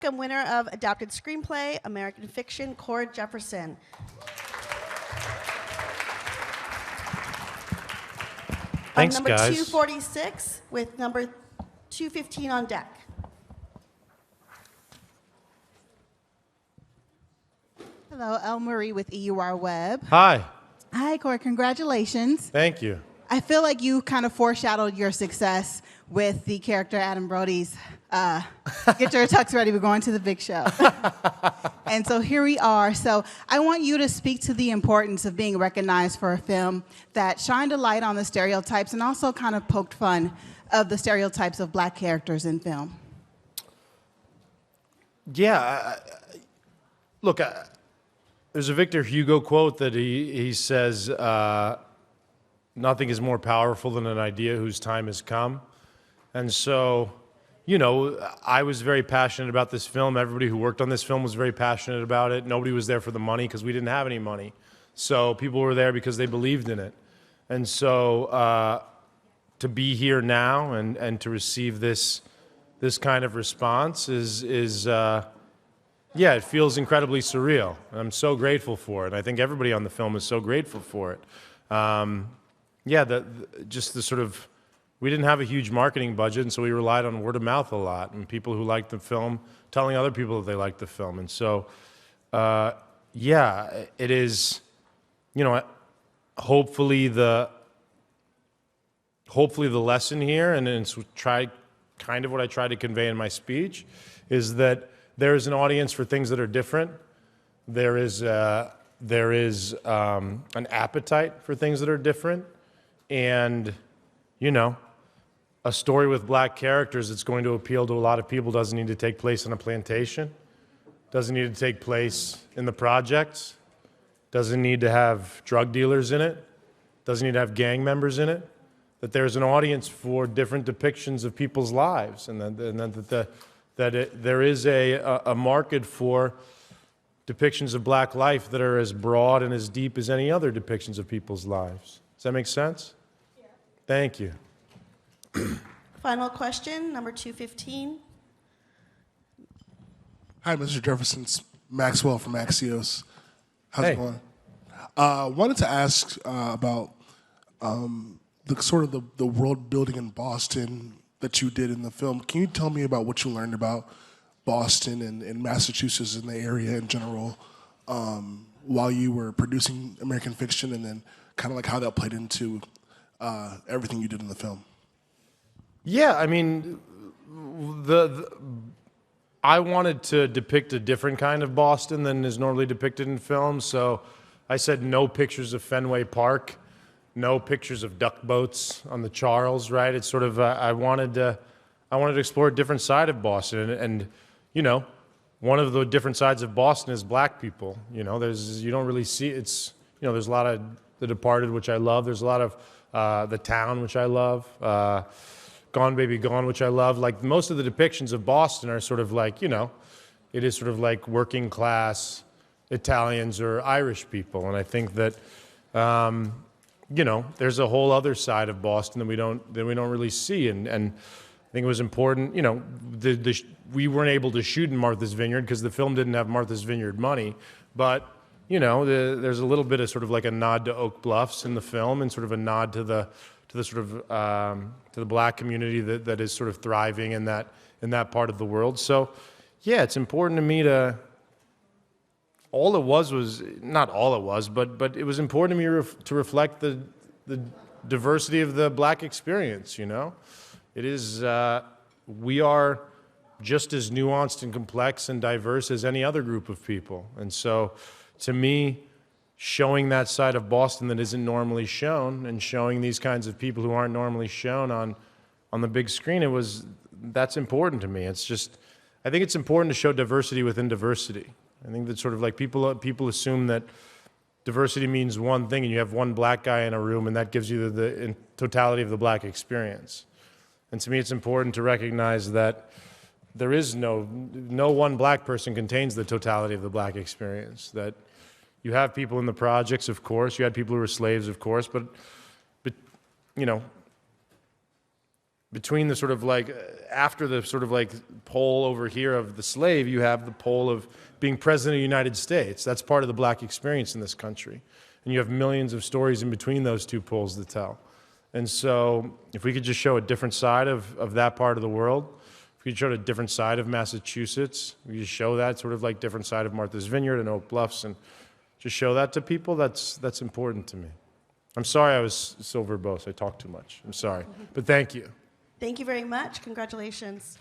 And winner of Adapted Screenplay American Fiction, Cord Jefferson. Thanks, number guys. 246 with number 215 on deck. Hello, Elle Marie with EUR Web. Hi. Hi, Cord. Congratulations. Thank you. I feel like you kind of foreshadowed your success with the character Adam Brody's Get Your Tux Ready, we're going to the big show. And so here we are. So I want you to speak to the importance of being recognized for a film that shined a light on the stereotypes and also kind of poked fun of the stereotypes of black characters in film. Yeah, look, there's a Victor Hugo quote that he says, nothing is more powerful than an idea whose time has come. And so, you know, I was very passionate about this film. Everybody who worked on this film was very passionate about it. Nobody was there for the money because we didn't have any money. So people were there because they believed in it. And so to be here now and to receive this kind of response is yeah, it feels incredibly surreal. I'm so grateful for it. I think everybody on the film is so grateful for it. Yeah, just the sort of, we didn't have a huge marketing budget, and so we relied on word of mouth a lot, and people who liked the film telling other people that they liked the film. And so, yeah, it is, you know, hopefully the lesson here, and it's kind of what I tried to convey in my speech, is that there is an audience for things that are different. There is an appetite for things that are different. And, you know, a story with black characters that's going to appeal to a lot of people doesn't need to take place on a plantation, doesn't need to take place in the projects, doesn't need to have drug dealers in it, doesn't need to have gang members in it, that there's an audience for different depictions of people's lives, and there is a market for depictions of black life that are as broad and as deep as any other depictions of people's lives. Does that make sense? Yeah. Thank you. Final question, number 215. Hi, Mr. Jefferson. It's Maxwell from Axios. How's Hey. it going? Wanted to ask about the sort of the world building in Boston that you did in the film. Can you tell me about what you learned about Boston and Massachusetts and the area in general while you were producing American Fiction, and then kind of like how that played into everything you did in the film? Yeah, I mean, I wanted to depict a different kind of Boston than is normally depicted in films, so I said no pictures of Fenway Park, no pictures of duck boats on the Charles, right? It's sort of, I wanted to explore a different side of Boston, and you know, one of the different sides of Boston is black people. You know, you don't really see, it's, you know, there's a lot of The Departed, which I love. There's a lot of The Town, which I love. Gone Baby Gone, which I love. Like, most of the depictions of Boston are sort of like, you know, it is sort of like working class Italians or Irish people. And I think that, you know, there's a whole other side of Boston that we don't really see. And I think it was important, you know, we weren't able to shoot in Martha's Vineyard because the film didn't have Martha's Vineyard money. But, you know, there's a little bit of sort of like a nod to Oak Bluffs in the film, and sort of a nod to the sort of to the black community that is sort of thriving in that part of the world. So, yeah, it's important to me to. All it was not all it was, but it was important to me to reflect the diversity of the black experience. You know, it is we are just as nuanced and complex and diverse as any other group of people, and so to me, showing that side of Boston that isn't normally shown, and showing these kinds of people who aren't normally shown on the big screen, that's important to me. It's just, I think it's important to show diversity within diversity. I think that sort of like people assume that diversity means one thing, and you have one black guy in a room, and that gives you the totality of the black experience. And to me, it's important to recognize that there is no one black person contains the totality of the black experience. That you have people in the projects, of course. You had people who were slaves, of course. But you know, between the sort of like, after the sort of like pole over here of the slave, you have the pole of being president of the United States. That's part of the black experience in this country. And you have millions of stories in between those two poles to tell. And so if we could just show a different side of that part of the world, if we could show a different side of Massachusetts, we just show that sort of like different side of Martha's Vineyard and Oak Bluffs, and just show that to people, that's important to me. I'm sorry I was so verbose. I talked too much. I'm sorry. But thank you. Thank you very much. Congratulations.